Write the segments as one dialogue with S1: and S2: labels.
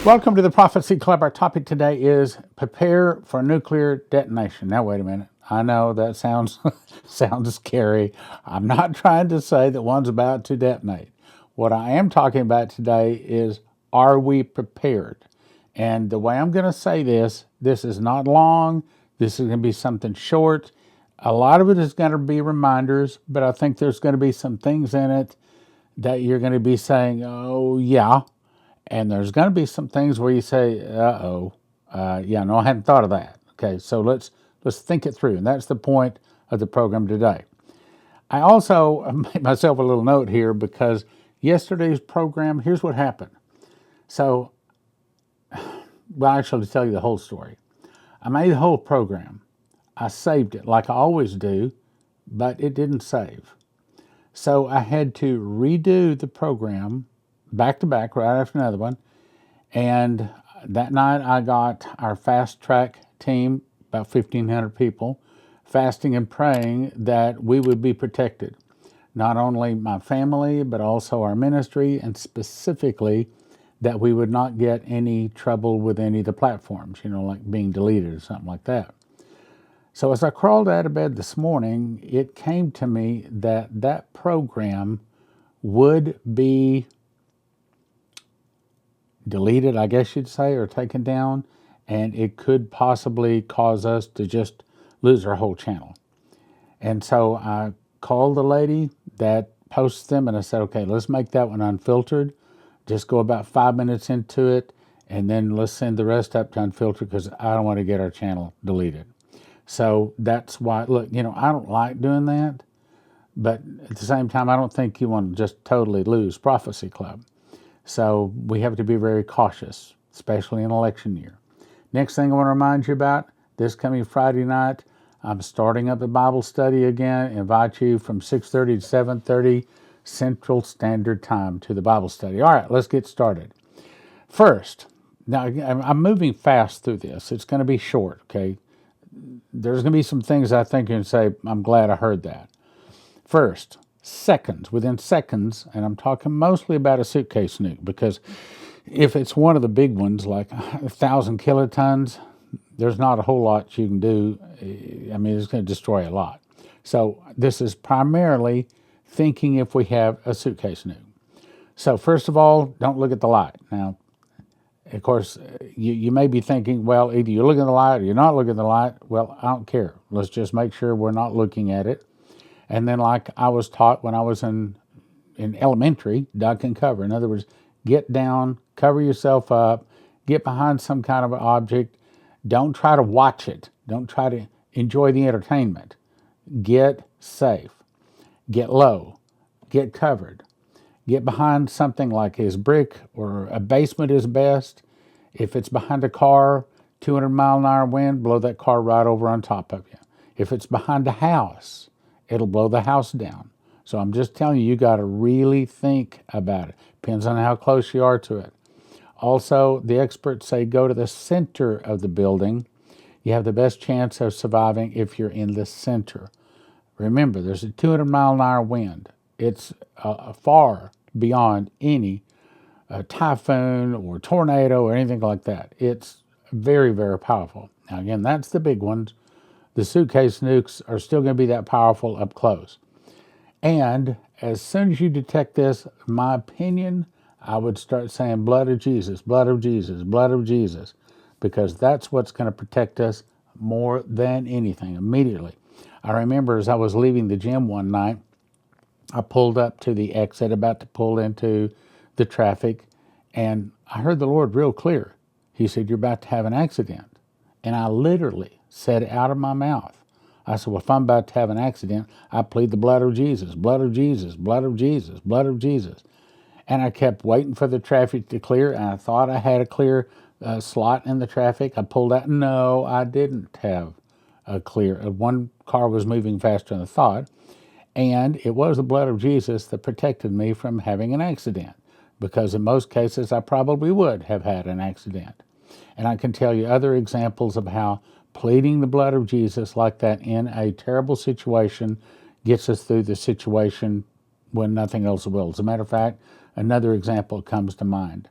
S1: Welcome to the Prophecy Club. Our topic today is prepare for nuclear detonation. Now, wait a minute. I know that sounds scary. I'm not trying to say that one's about to detonate. What I am talking about today is, are we prepared? And the way I'm going to say this is not long. This is going to be something short. A lot of it is going to be reminders, but I think there's going to be some things in it that you're going to be saying, oh, yeah. And there's going to be some things where you say, no, I hadn't thought of that. Okay, so let's think it through. And that's the point of the program today. I also made myself a little note here because yesterday's program, here's what happened. So, actually, to tell you the whole story. I made the whole program. I saved it like I always do, but it didn't save. So I had to redo the program back to back, right after another one. And that night I got our fast track team, about 1,500 people, fasting and praying that we would be protected. Not only my family, but also our ministry, and specifically that we would not get any trouble with any of the platforms, like being deleted or something like that. So as I crawled out of bed this morning, it came to me that that program would be deleted, I guess you'd say, or taken down, and it could possibly cause us to just lose our whole channel. And so I called the lady that posts them, and I said, okay, let's make that one unfiltered. Just go about 5 minutes into it, and then let's send the rest up to unfiltered because I don't want to get our channel deleted. So that's why, look, I don't like doing that, but at the same time, I don't think you want to just totally lose Prophecy Club. So we have to be very cautious, especially in election year. Next thing I want to remind you about, this coming Friday night, I'm starting up a Bible study again. Invite you from 6:30 to 7:30 Central Standard Time to the Bible study. All right, let's get started. First, now I'm moving fast through this. It's going to be short, okay? There's going to be some things I think you can say, I'm glad I heard that. First, within seconds, and I'm talking mostly about a suitcase nuke, because if it's one of the big ones, like 1,000 kilotons, there's not a whole lot you can do. I mean, it's going to destroy a lot. So this is primarily thinking if we have a suitcase nuke. So first of all, don't look at the light. Now, of course, you may be thinking, well, either you're looking at the light or you're not looking at the light. Well, I don't care. Let's just make sure we're not looking at it. And then, like I was taught when I was in elementary, duck and cover. In other words, get down, cover yourself up, get behind some kind of an object. Don't try to watch it. Don't try to enjoy the entertainment. Get safe. Get low. Get covered. Get behind something like his brick or a basement is best. If it's behind a car, 200-mile-an-hour wind, blow that car right over on top of you. If it's behind a house, it'll blow the house down. So I'm just telling you, you got to really think about it. Depends on how close you are to it. Also, the experts say go to the center of the building. You have the best chance of surviving if you're in the center. Remember, there's a 200-mile-an-hour wind. It's far beyond any typhoon or tornado or anything like that. It's very, very powerful. Now, again, that's the big ones. The suitcase nukes are still going to be that powerful up close. And as soon as you detect this, in my opinion, I would start saying blood of Jesus, blood of Jesus, blood of Jesus, because that's what's going to protect us more than anything immediately. I remember as I was leaving the gym one night, I pulled up to the exit, about to pull into the traffic, and I heard the Lord real clear. He said, you're about to have an accident. And I literally said it out of my mouth. I said, well, if I'm about to have an accident, I plead the blood of Jesus, blood of Jesus, blood of Jesus, blood of Jesus. And I kept waiting for the traffic to clear, and I thought I had a clear slot in the traffic. I pulled out. No, I didn't have a clear. One car was moving faster than I thought, and it was the blood of Jesus that protected me from having an accident, because in most cases I probably would have had an accident. And I can tell you other examples of how pleading the blood of Jesus like that in a terrible situation gets us through the situation when nothing else will. As a matter of fact, another example comes to mind.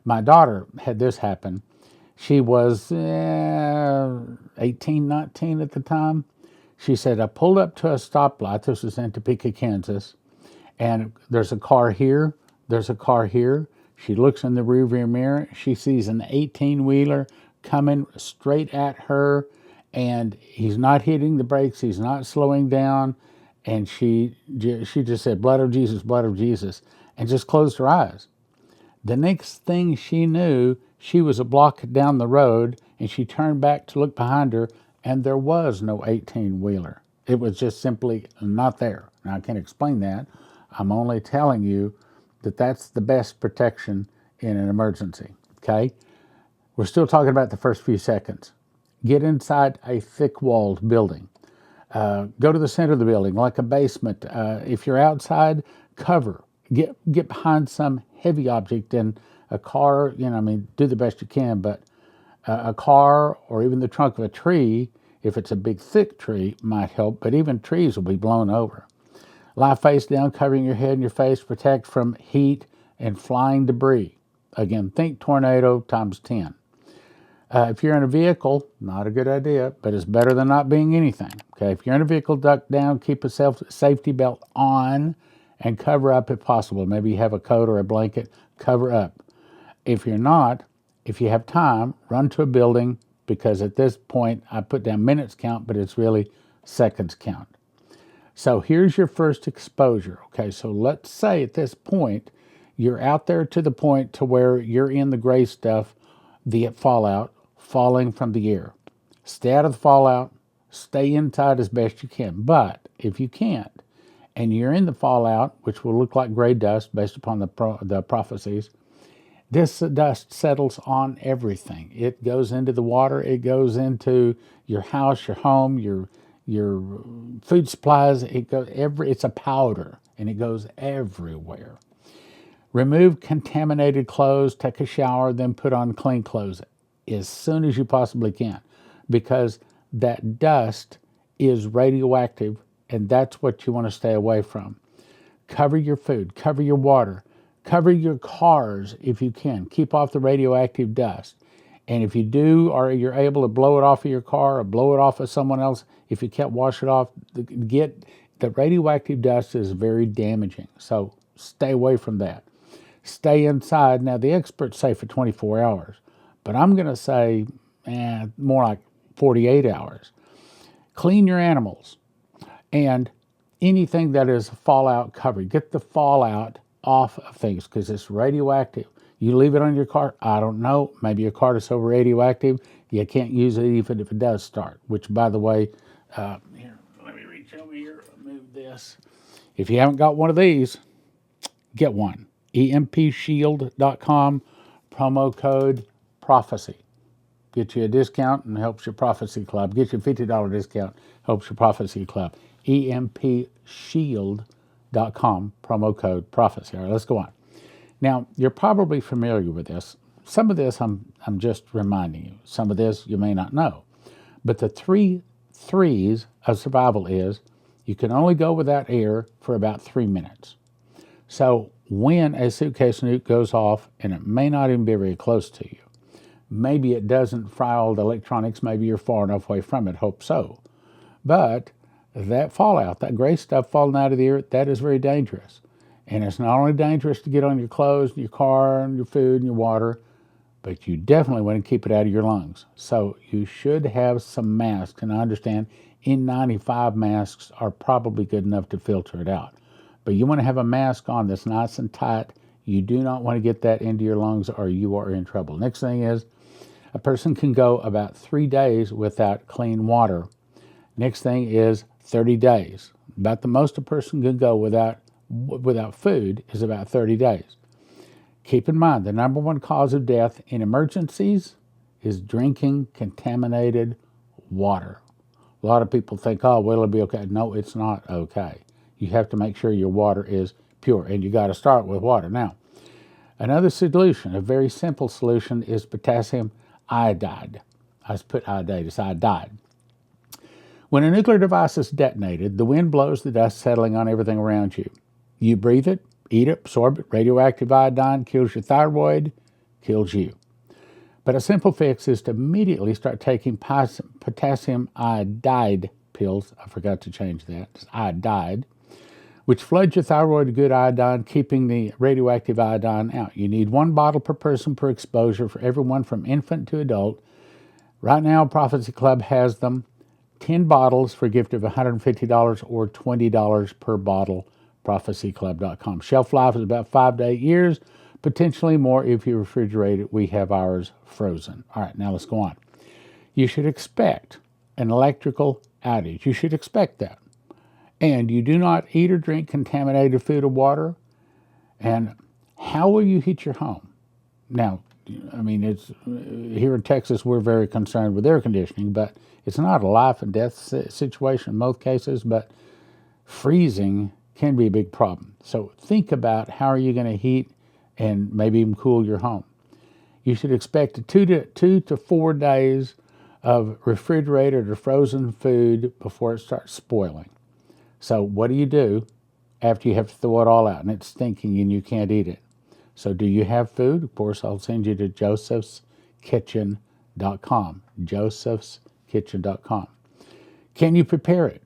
S1: My daughter had this happen. She was 18, 19 at the time. She said, I pulled up to a stoplight. This was in Topeka, Kansas. And there's a car here. There's a car here. She looks in the rearview mirror. She sees an 18-wheeler coming straight at her. And he's not hitting the brakes. He's not slowing down. And she just said, blood of Jesus, blood of Jesus. And just closed her eyes. The next thing she knew, she was a block down the road, and she turned back to look behind her, and there was no 18-wheeler. It was just simply not there. Now, I can't explain that. I'm only telling you that that's the best protection in an emergency, okay? We're still talking about the first few seconds. Get inside a thick-walled building. Go to the center of the building, like a basement. If you're outside, cover. Get behind some heavy object in a car. Do the best you can, but a car or even the trunk of a tree, if it's a big, thick tree, might help, but even trees will be blown over. Lie face down, covering your head and your face, protect from heat and flying debris. Again, think tornado times 10. If you're in a vehicle, not a good idea, but it's better than not being anything. Okay, if you're in a vehicle, duck down, keep a safety belt on, and cover up if possible. Maybe you have a coat or a blanket, cover up. If you're not, if you have time, run to a building, because at this point, I put down minutes count, but it's really seconds count. So here's your first exposure. Okay, so let's say at this point, you're out there to the point to where you're in the gray stuff, the fallout, falling from the air. Stay out of the fallout, stay inside as best you can. But if you can't, and you're in the fallout, which will look like gray dust based upon the prophecies, this dust settles on everything. It goes into the water, it goes into your house, your home, your food supplies. It's a powder, and it goes everywhere. Remove contaminated clothes, take a shower, then put on clean clothes as soon as you possibly can, because that dust is radioactive, and that's what you want to stay away from. Cover your food, cover your water, cover your cars if you can. Keep off the radioactive dust. And if you do, or you're able to blow it off of your car or blow it off of someone else, if you can't wash it off, the radioactive dust is very damaging. So stay away from that. Stay inside. Now, the experts say for 24 hours, but I'm going to say more like 48 hours. Clean your animals and anything that is fallout covered. Get the fallout off of things, because it's radioactive. You leave it on your car, I don't know, maybe your car is so radioactive you can't use it even if it does start, which, by the way, here, let me reach over here, move this. If you haven't got one of these, get one. EMPShield.com, promo code prophecy. Get you a discount and helps your prophecy club. Get you a $50 discount, helps your prophecy club. EMPShield.com, promo code prophecy. All right, let's go on. Now, you're probably familiar with this. Some of this I'm just reminding you. Some of this you may not know. But the 3 threes of survival is you can only go without air for about 3 minutes. So when a suitcase nuke goes off, and it may not even be very close to you, maybe it doesn't fry all the electronics, maybe you're far enough away from it, hope so. But that fallout, that gray stuff falling out of the air, that is very dangerous. And it's not only dangerous to get on your clothes, your car, and your food, and your water, but you definitely want to keep it out of your lungs. So you should have some masks, and I understand N95 masks are probably good enough to filter it out. But you want to have a mask on that's nice and tight. You do not want to get that into your lungs, or you are in trouble. Next thing is, a person can go about 3 days without clean water. Next thing is 30 days. About the most a person can go without food is about 30 days. Keep in mind, the number one cause of death in emergencies is drinking contaminated water. A lot of people think, oh, well, it'll be okay. No, it's not okay. You have to make sure your water is pure, and you got to start with water. Now, another solution, a very simple solution, is potassium iodide. I just put iodide, it's iodide. When a nuclear device is detonated, the wind blows the dust settling on everything around you. You breathe it, eat it, absorb it. Radioactive iodine kills your thyroid, kills you. But a simple fix is to immediately start taking potassium iodide pills. I forgot to change that. It's iodide, which floods your thyroid with good iodine, keeping the radioactive iodine out. You need 1 bottle per person per exposure for everyone from infant to adult. Right now, Prophecy Club has them. 10 bottles for a gift of $150 or $20 per bottle, prophecyclub.com. Shelf life is about 5 to 8 years, potentially more if you refrigerate it. We have ours frozen. All right, now let's go on. You should expect an electrical outage. You should expect that. And you do not eat or drink contaminated food or water. And how will you heat your home? Now, I mean, it's here in Texas, we're very concerned with air conditioning, but it's not a life and death situation in most cases, but freezing can be a big problem. So think about how are you going to heat and maybe even cool your home. You should expect 2 to 4 days of refrigerated or frozen food before it starts spoiling. So what do you do after you have to throw it all out and it's stinking and you can't eat it? So do you have food? Of course, I'll send you to josephskitchen.com, josephskitchen.com. Can you prepare it?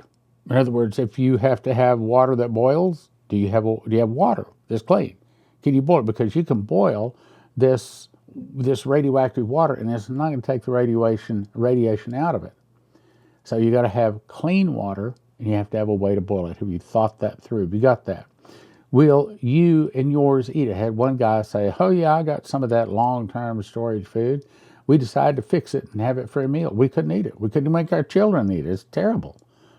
S1: In other words, if you have to have water that boils, do you have water that's clean? Can you boil it? Because you can boil this radioactive water and it's not going to take the radiation out of it. So you got to have clean water and you have to have a way to boil it. Have you thought that through? Have you got that? Will you and yours eat it? I had one guy say, oh yeah, I got some of that long-term storage food. We decided to fix it and have it for a meal. We couldn't eat it. We couldn't make our children eat it. It's terrible.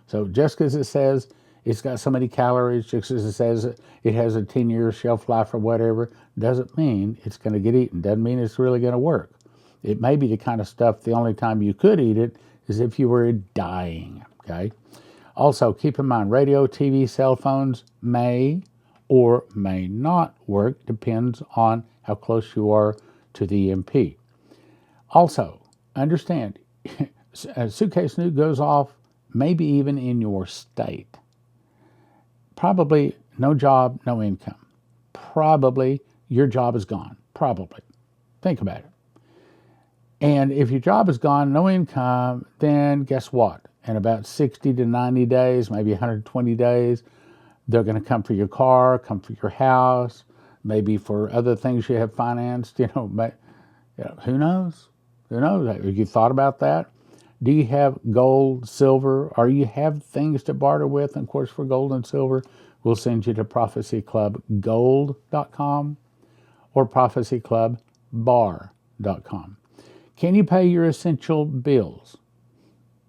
S1: So just because it says it's got so many calories, just because it says it has a 10-year shelf life or whatever, doesn't mean it's going to get eaten. Doesn't mean it's really going to work. It may be the kind of stuff the only time you could eat it is if you were dying, okay? Also, keep in mind, radio, TV, cell phones may or may not work, depends on how close you are to the EMP. Also, understand, a suitcase nuke goes off maybe even in your state. Probably no job, no income. Probably your job is gone. Probably. Think about it. And if your job is gone, no income, then guess what? In about 60 to 90 days, maybe 120 days, they're going to come for your car, come for your house, maybe for other things you have financed. Who knows? Who knows? Have you thought about that? Do you have gold, silver, or you have things to barter with? And of course, for gold and silver, we'll send you to prophecyclubgold.com or prophecyclubbar.com. Can you pay your essential bills?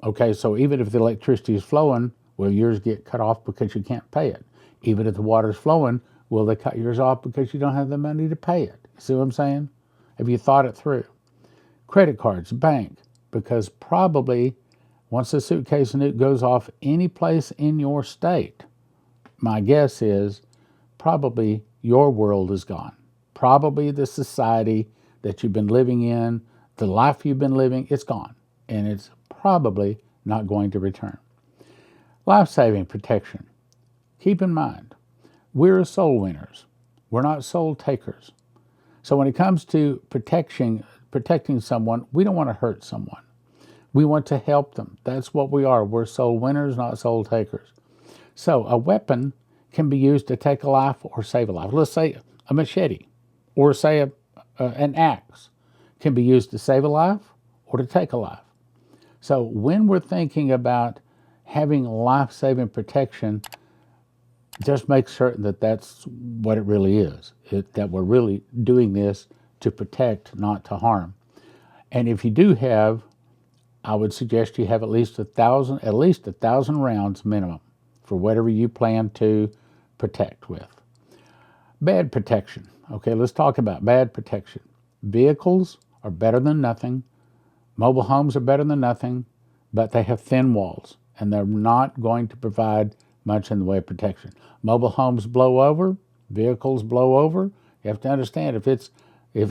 S1: Okay, so even if the electricity is flowing, will yours get cut off because you can't pay it? Even if the water's flowing, will they cut yours off because you don't have the money to pay it? You see what I'm saying? Have you thought it through? Credit cards, bank, because probably once the suitcase nuke goes off any place in your state, my guess is probably your world is gone. Probably the society that you've been living in, the life you've been living, it's gone. And it's probably not going to return. Life-saving protection. Keep in mind, we're soul winners. We're not soul takers. So when it comes to protecting someone, we don't want to hurt someone. We want to help them. That's what we are. We're soul winners, not soul takers. So a weapon can be used to take a life or save a life. Let's say a machete or say an axe can be used to save a life or to take a life. So when we're thinking about having life-saving protection, just make certain that that's what it really is, that we're really doing this to protect, not to harm. And if you do have, I would suggest you have at least 1,000 rounds minimum for whatever you plan to protect with. Bad protection. Okay, let's talk about bad protection. Vehicles are better than nothing. Mobile homes are better than nothing, but they have thin walls, and they're not going to provide much in the way of protection. Mobile homes blow over, vehicles blow over. You have to understand, if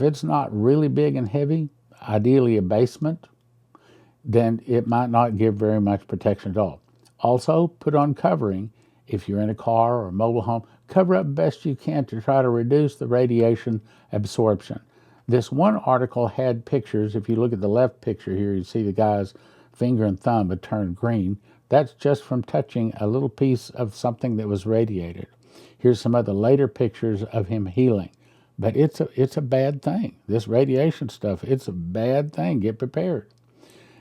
S1: it's not really big and heavy, ideally a basement, then it might not give very much protection at all. Also, put on covering if you're in a car or a mobile home. Cover up best you can to try to reduce the radiation absorption. This one article had pictures. If you look at the left picture here, you see the guy's finger and thumb had turned green. That's just from touching a little piece of something that was radiated. Here's some other later pictures of him healing. But it's a bad thing. This radiation stuff, it's a bad thing. Get prepared.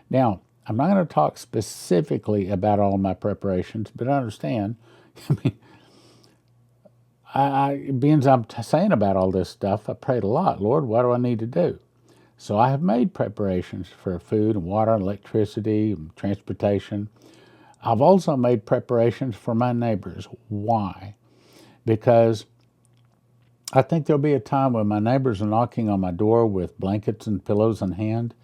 S1: Now, I'm not going to talk specifically about all my preparations, but understand, being I'm saying about all this stuff, I prayed a lot. Lord, what do I need to do? So I have made preparations for food and water and electricity and transportation. I've also made preparations for my neighbors. Why? Because I think there'll be a time when my neighbors are knocking on my door with blankets and pillows in hand,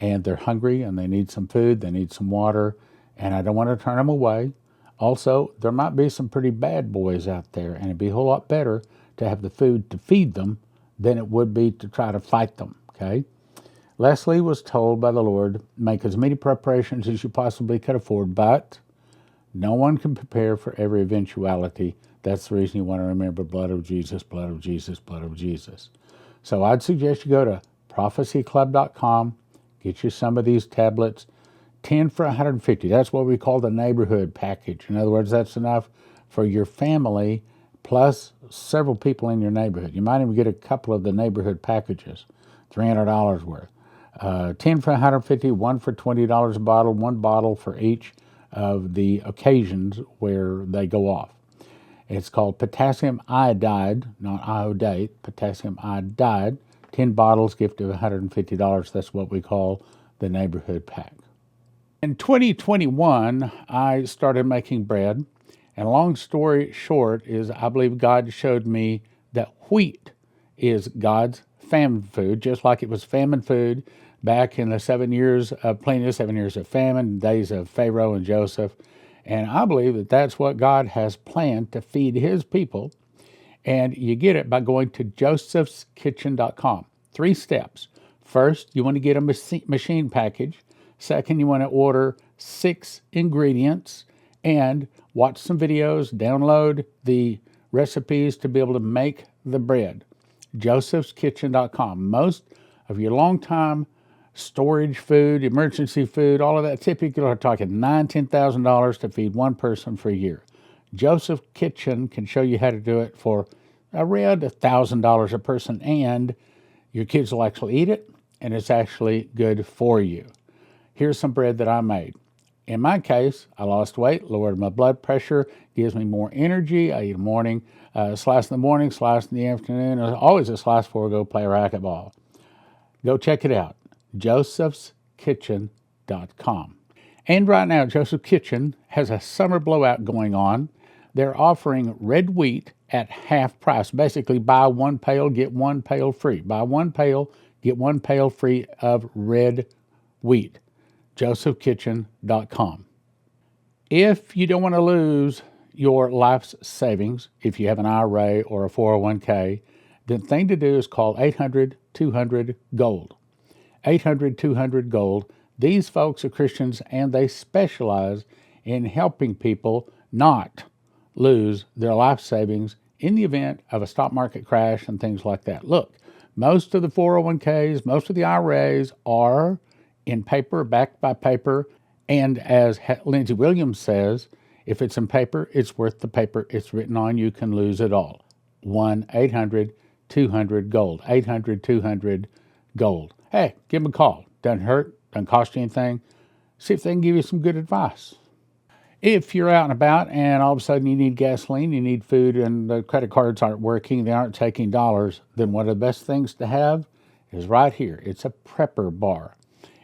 S1: and they're hungry and they need some food, they need some water, and I don't want to turn them away. Also, there might be some pretty bad boys out there, and it'd be a whole lot better to have the food to feed them than it would be to try to fight them, okay? Leslie was told by the Lord, make as many preparations as you possibly could afford, but no one can prepare for every eventuality. That's the reason you want to remember blood of Jesus, blood of Jesus, blood of Jesus. So I'd suggest you go to prophecyclub.com, get you some of these tablets, 10 for $150. That's what we call the neighborhood package. In other words, that's enough for your family plus several people in your neighborhood. You might even get a couple of the neighborhood packages, $300 worth. 10 for $150, one for $20 a bottle, one bottle for each of the occasions where they go off. It's called Potassium Iodide, not iodate, Potassium Iodide. 10 bottles, gift of $150. That's what we call the neighborhood pack. In 2021, I started making bread. And long story short is I believe God showed me that wheat is God's famine food, just like it was famine food back in the 7 years of plenty, 7 years of famine, days of Pharaoh and Joseph. And I believe that that's what God has planned to feed his people. And you get it by going to josephskitchen.com. 3 steps. First, you want to get a machine package. Second, you want to order 6 ingredients and watch some videos, download the recipes to be able to make the bread. josephskitchen.com. Most of your long-time storage food, emergency food, all of that, typically are talking $9,000, $10,000 to feed one person for a year. Joseph Kitchen can show you how to do it for around $1,000 a person, and your kids will actually eat it, and it's actually good for you. Here's some bread that I made. In my case, I lost weight, lowered my blood pressure, gives me more energy. I eat a morning, slice in the morning, slice in the afternoon. Always a slice before I go play racquetball. Go check it out, josephskitchen.com. And right now, Joseph Kitchen has a summer blowout going on. They're offering red wheat at half price. Basically, buy 1 pail, get 1 pail free. Buy 1 pail, get 1 pail free of red wheat. josephkitchen.com. If you don't want to lose your life's savings, if you have an IRA or a 401k, the thing to do is call 800-200-GOLD. 800-200-GOLD. These folks are Christians, and they specialize in helping people not lose their life savings in the event of a stock market crash and things like that. Look, most of the 401ks, most of the IRAs are in paper, backed by paper, and as Lindsey Williams says, if it's in paper, it's worth the paper it's written on. You can lose it all. 1-800-200-GOLD. 800-200-GOLD. Hey, give them a call. Doesn't hurt, doesn't cost you anything. See if they can give you some good advice. If you're out and about and all of a sudden you need gasoline, you need food, and the credit cards aren't working, they aren't taking dollars, then one of the best things to have is right here. It's a prepper bar.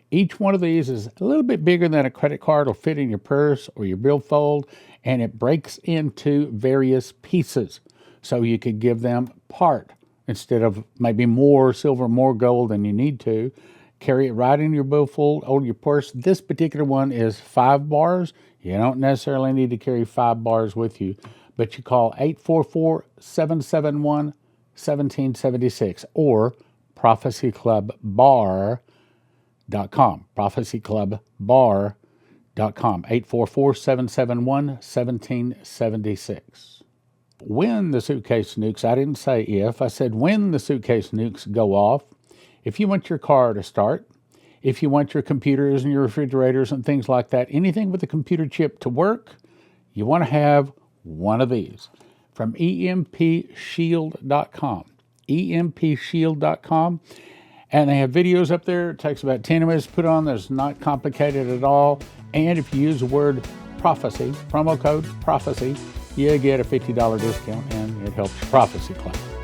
S1: Each one of these is a little bit bigger than a credit card. It'll fit in your purse or your billfold, and it breaks into various pieces. So you could give them part instead of maybe more silver, more gold than you need to. Carry it right in your billfold or your purse. This particular one is 5 bars. You don't necessarily need to carry 5 bars with you, but you call 844-771-1776 or prophecyclubbar.com. prophecyclubbar.com. 844-771-1776. When the suitcase nukes, I didn't say if, I said when the suitcase nukes go off, If you want your car to start, if you want your computers and your refrigerators and things like that, anything with a computer chip to work, you want to have one of these from EMPShield.com. EMPShield.com. And they have videos up there. It takes about 10 minutes to put on. It's not complicated at all. And if you use the word prophecy, promo code prophecy, you get a $50 discount, and it helps your prophecy class.